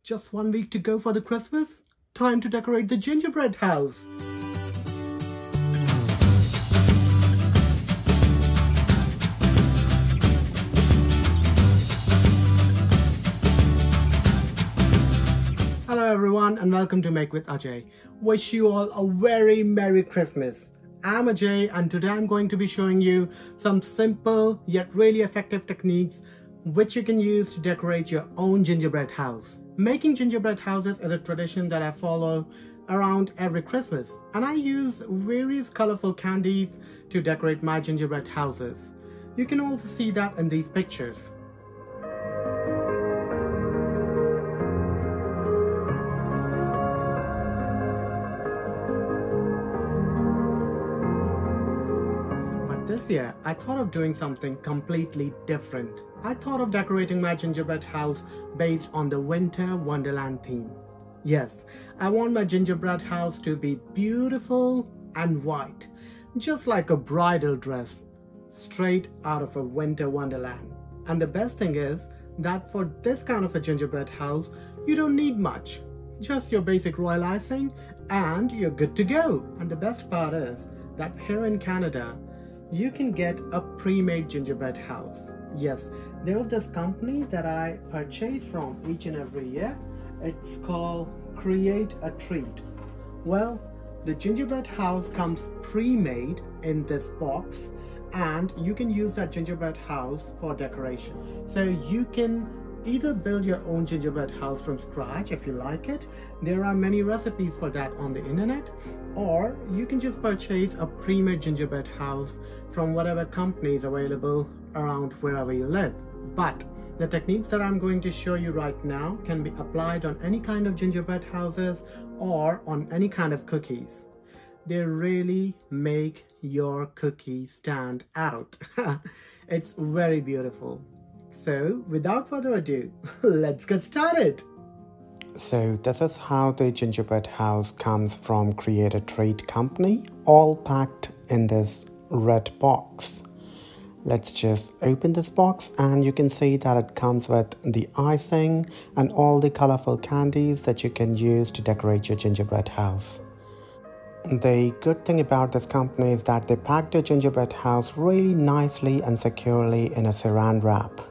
Just 1 week to go for the Christmas? Time to decorate the gingerbread house. Hello everyone and welcome to Make with Ajay. Wish you all a very Merry Christmas. I'm Ajay and today I'm going to be showing you some simple yet really effective techniques which you can use to decorate your own gingerbread house. Making gingerbread houses is a tradition that I follow around every Christmas, and I use various colorful candies to decorate my gingerbread houses. You can also see that in these pictures. This year, I thought of doing something completely different. I thought of decorating my gingerbread house based on the Winter Wonderland theme. Yes, I want my gingerbread house to be beautiful and white, just like a bridal dress, straight out of a Winter Wonderland. And the best thing is that for this kind of a gingerbread house, you don't need much. Just your basic royalicing and you're good to go. And the best part is that here in Canada, you can get a pre-made gingerbread house. Yes, there is this company that I purchase from each and every year. It's called Create a Treat. Well, the gingerbread house comes pre-made in this box and you can use that gingerbread house for decoration. So you can either build your own gingerbread house from scratch if you like it. There are many recipes for that on the internet, or you can just purchase a pre-made gingerbread house from whatever company is available around wherever you live. But the techniques that I'm going to show you right now can be applied on any kind of gingerbread houses or on any kind of cookies. They really make your cookie stand out. It's very beautiful. So without further ado, let's get started. So this is how the gingerbread house comes from Create a Treat company, all packed in this red box. Let's just open this box and you can see that it comes with the icing and all the colorful candies that you can use to decorate your gingerbread house. The good thing about this company is that they pack the gingerbread house really nicely and securely in a saran wrap.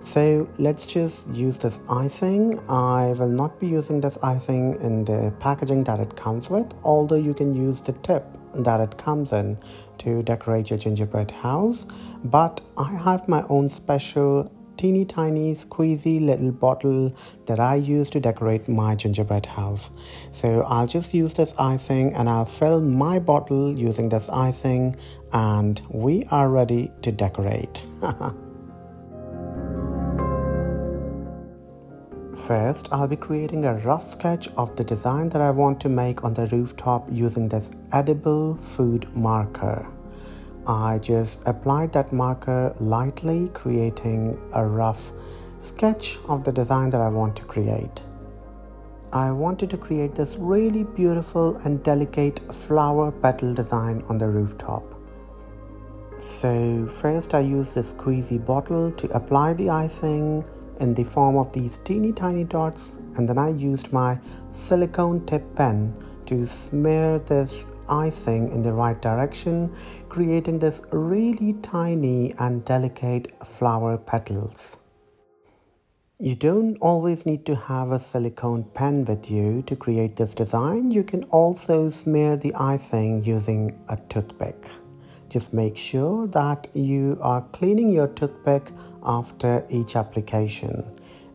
So let's just use this icing. I will not be using this icing in the packaging that it comes with, although you can use the tip that it comes in to decorate your gingerbread house. But I have my own special teeny tiny squeezy little bottle that I use to decorate my gingerbread house. So I'll just use this icing and I'll fill my bottle using this icing and we are ready to decorate. First, I'll be creating a rough sketch of the design that I want to make on the rooftop using this edible food marker. I just applied that marker lightly, creating a rough sketch of the design that I want to create. I wanted to create this really beautiful and delicate flower petal design on the rooftop. So first I used this squeezy bottle to apply the icing in the form of these teeny tiny dots, and then I used my silicone tip pen to smear this icing in the right direction, creating this really tiny and delicate flower petals. You don't always need to have a silicone pen with you to create this design. You can also smear the icing using a toothpick. Just make sure that you are cleaning your toothpick after each application.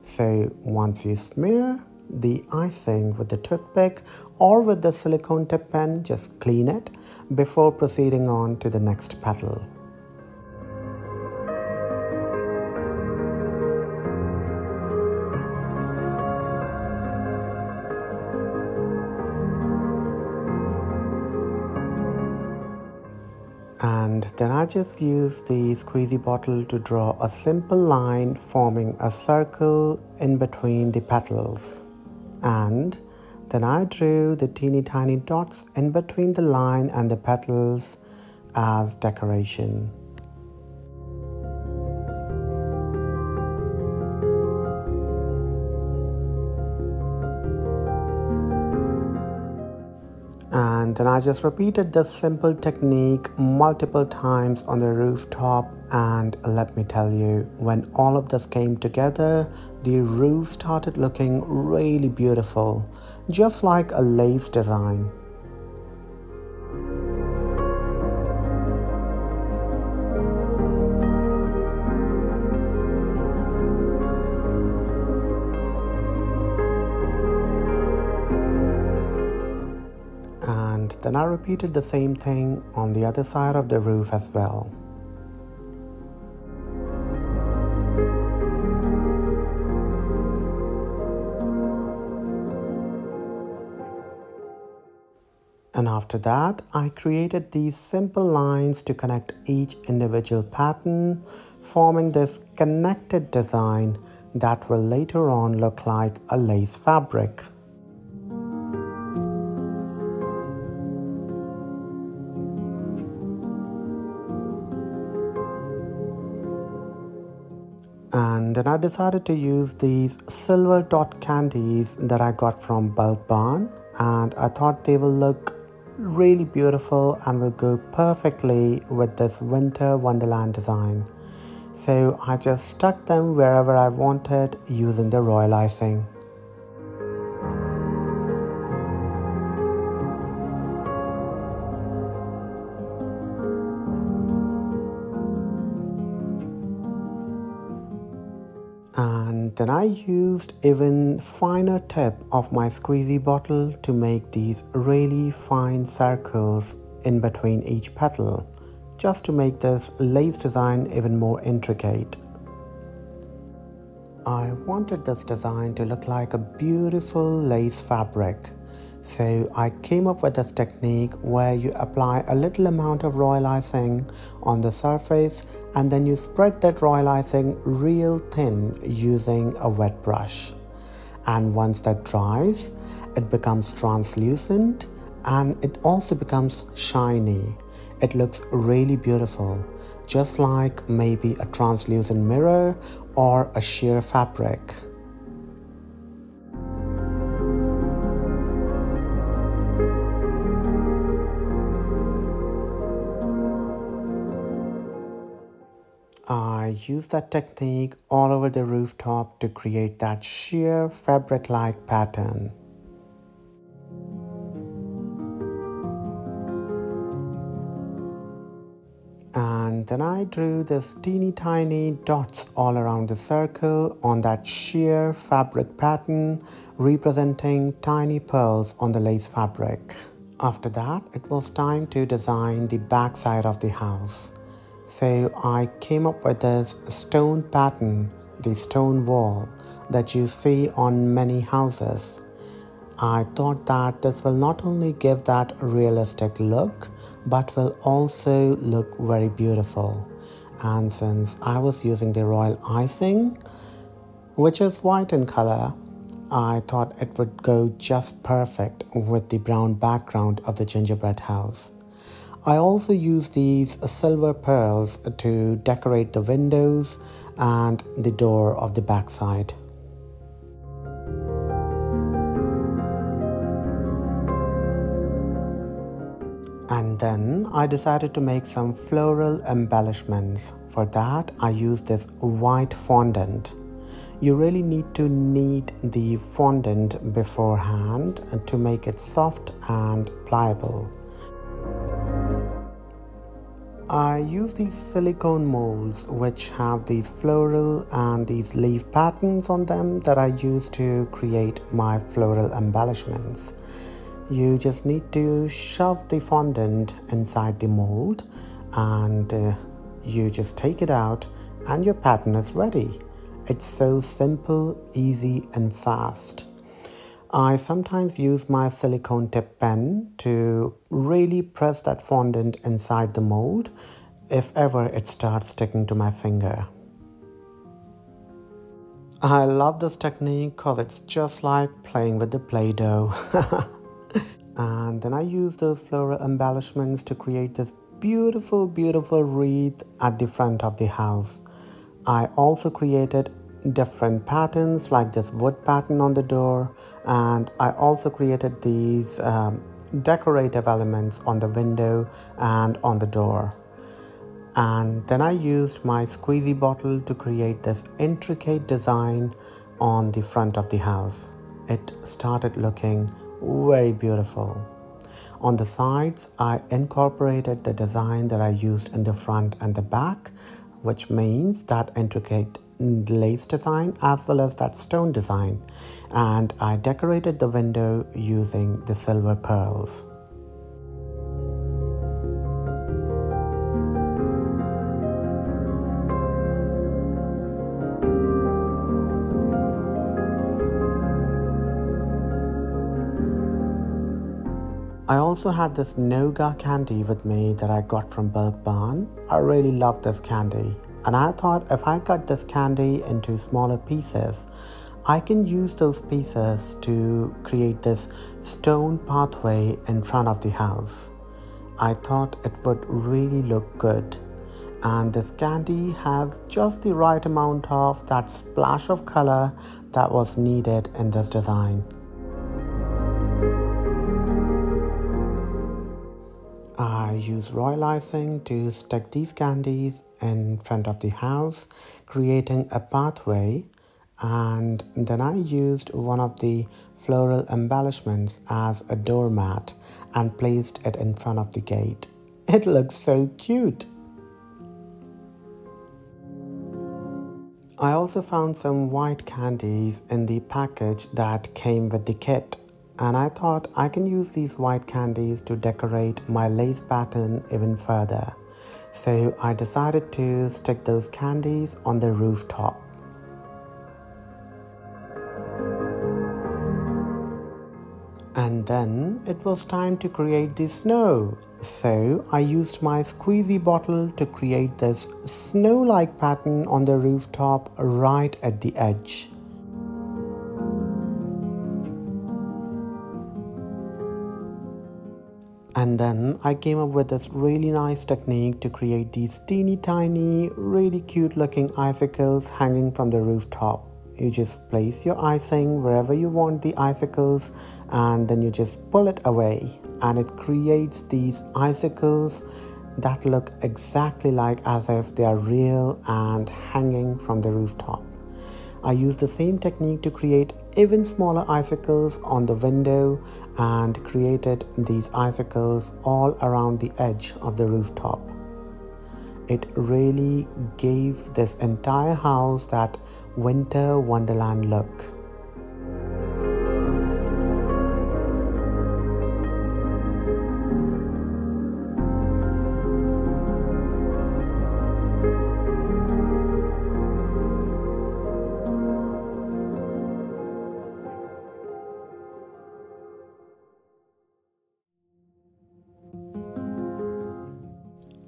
So once you smear the icing with the toothpick or with the silicone tip pen, just clean it before proceeding on to the next petal. And then I just use the squeezy bottle to draw a simple line forming a circle in between the petals. And then I drew the teeny tiny dots in between the line and the petals as decoration. And then I just repeated this simple technique multiple times on the rooftop, and let me tell you, when all of this came together, the roof started looking really beautiful, just like a lace design. And then I repeated the same thing on the other side of the roof as well. And after that, I created these simple lines to connect each individual pattern, forming this connected design that will later on look like a lace fabric. And then I decided to use these silver dot candies that I got from Bulk Barn, and I thought they will look really beautiful and will go perfectly with this Winter Wonderland design. So I just stuck them wherever I wanted using the Royalicing. And then I used even finer tip of my squeezy bottle to make these really fine circles in between each petal, just to make this lace design even more intricate. I wanted this design to look like a beautiful lace fabric. So I came up with this technique where you apply a little amount of Royalicing on the surface, and then you spread that Royalicing real thin using a wet brush. And once that dries, it becomes translucent and it also becomes shiny. It looks really beautiful, just like maybe a translucent mirror or a sheer fabric. I used that technique all over the rooftop to create that sheer fabric-like pattern. And then I drew this teeny tiny dots all around the circle on that sheer fabric pattern, representing tiny pearls on the lace fabric. After that, it was time to design the back side of the house. So I came up with this stone pattern, the stone wall that you see on many houses. I thought that this will not only give that realistic look, but will also look very beautiful. And since I was using the Royalicing, which is white in color, I thought it would go just perfect with the brown background of the gingerbread house. I also used these silver pearls to decorate the windows and the door of the backside. And then I decided to make some floral embellishments. For that, I used this white fondant. You really need to knead the fondant beforehand to make it soft and pliable. I use these silicone molds which have these floral and these leaf patterns on them that I use to create my floral embellishments. You just need to shove the fondant inside the mold, and you just take it out and your pattern is ready. It's so simple, easy and fast. I sometimes use my silicone tip pen to really press that fondant inside the mold if ever it starts sticking to my finger. I love this technique because it's just like playing with the Play-Doh. And then I use those floral embellishments to create this beautiful wreath at the front of the house. I also created different patterns like this wood pattern on the door, and I also created these decorative elements on the window and on the door. And then I used my squeezy bottle to create this intricate design on the front of the house. It started looking very beautiful. On the sides, I incorporated the design that I used in the front and the back, which means that intricate lace design as well as that stone design. And I decorated the window using the silver pearls. I also had this nougat candy with me that I got from Bulk Barn. I really love this candy, and I thought if I cut this candy into smaller pieces, I can use those pieces to create this stone pathway in front of the house. I thought it would really look good, and this candy has just the right amount of that splash of color that was needed in this design. I use Royalicing to stick these candies in front of the house, creating a pathway, and then I used one of the floral embellishments as a doormat and placed it in front of the gate. It looks so cute. I also found some white candies in the package that came with the kit. And I thought I can use these white candies to decorate my lace pattern even further. So I decided to stick those candies on the rooftop. And then it was time to create the snow. So I used my squeezy bottle to create this snow-like pattern on the rooftop right at the edge. And then I came up with this really nice technique to create these teeny tiny, really cute looking icicles hanging from the rooftop. You just place your icing wherever you want the icicles, and then you just pull it away, and it creates these icicles that look exactly like as if they are real and hanging from the rooftop. I used the same technique to create even smaller icicles on the window and created these icicles all around the edge of the rooftop. It really gave this entire house that Winter Wonderland look.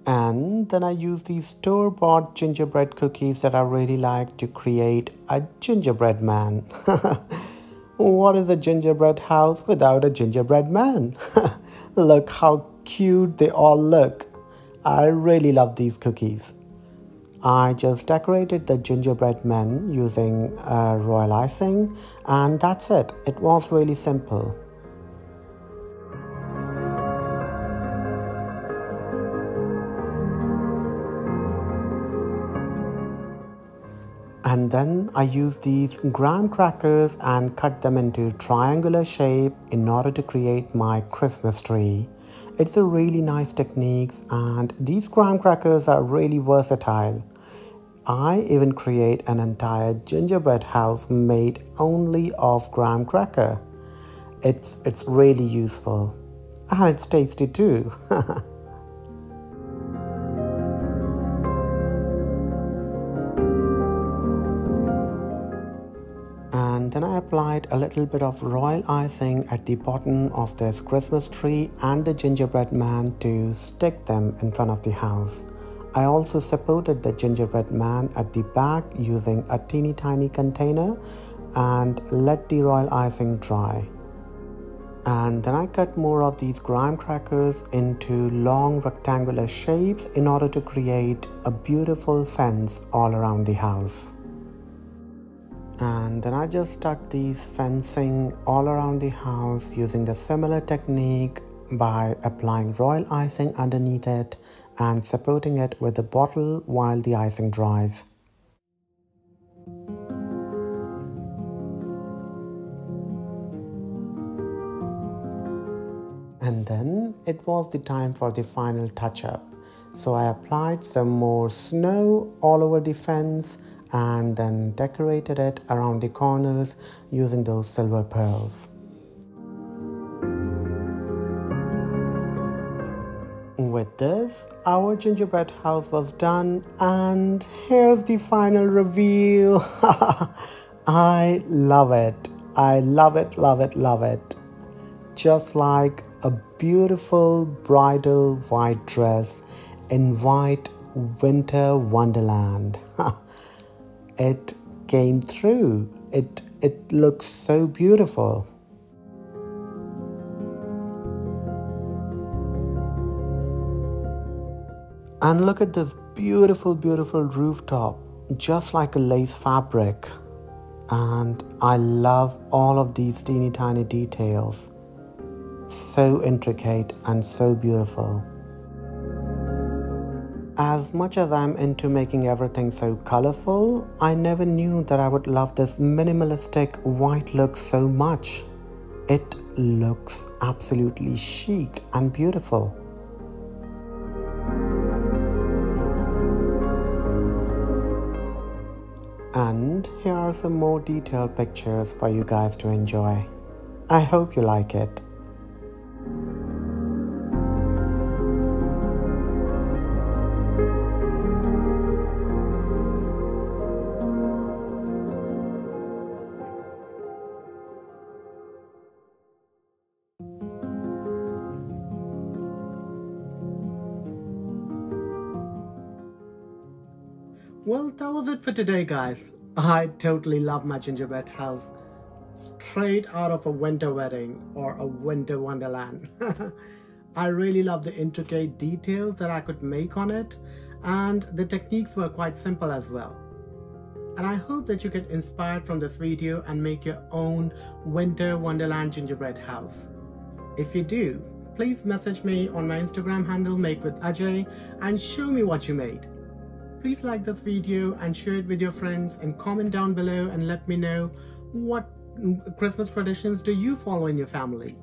And then I use these store-bought gingerbread cookies that I really like to create a gingerbread man. What is a gingerbread house without a gingerbread man? Look how cute they all look. I really love these cookies. I just decorated the gingerbread man using Royalicing, and that's it. It was really simple. And then I used these graham crackers and cut them into triangular shape in order to create my Christmas tree. It's a really nice technique, and these graham crackers are really versatile. I even create an entire gingerbread house made only of graham cracker. It's really useful, and it's tasty too. And then I applied a little bit of royal icing at the bottom of this Christmas tree and the gingerbread man to stick them in front of the house. I also supported the gingerbread man at the back using a teeny tiny container and let the royal icing dry. And then I cut more of these graham crackers into long rectangular shapes in order to create a beautiful fence all around the house. And then I just stuck these fencing all around the house using the similar technique by applying royal icing underneath it and supporting it with the bottle while the icing dries. And then it was the time for the final touch-up. So I applied some more snow all over the fence and then decorated it around the corners using those silver pearls. With this, our gingerbread house was done, and here's the final reveal. I love it. I love it, love it, love it. Just like a beautiful bridal white dress in white winter wonderland. It came through. It looks so beautiful. And look at this beautiful, beautiful rooftop, just like a lace fabric. And I love all of these teeny tiny details. So intricate and so beautiful. As much as I'm into making everything so colorful, I never knew that I would love this minimalistic white look so much. It looks absolutely chic and beautiful. And here are some more detailed pictures for you guys to enjoy. I hope you like it. Well, that was it for today, guys. I totally love my gingerbread house. Straight out of a winter wedding or a winter wonderland. I really love the intricate details that I could make on it, and the techniques were quite simple as well. And I hope that you get inspired from this video and make your own winter wonderland gingerbread house. If you do, please message me on my Instagram handle MakeWithAjay and show me what you made. Please like this video and share it with your friends, and comment down below and let me know what Christmas traditions do you follow in your family.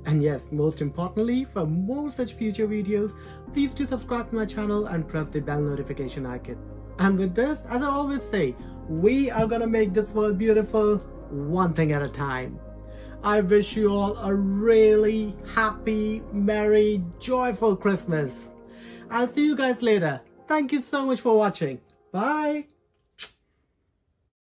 And yes, most importantly, for more such future videos, please do subscribe to my channel and press the bell notification icon. And with this, as I always say, we are gonna make this world beautiful, one thing at a time. I wish you all a really happy, merry, joyful Christmas. I'll see you guys later. Thank you so much for watching. Bye.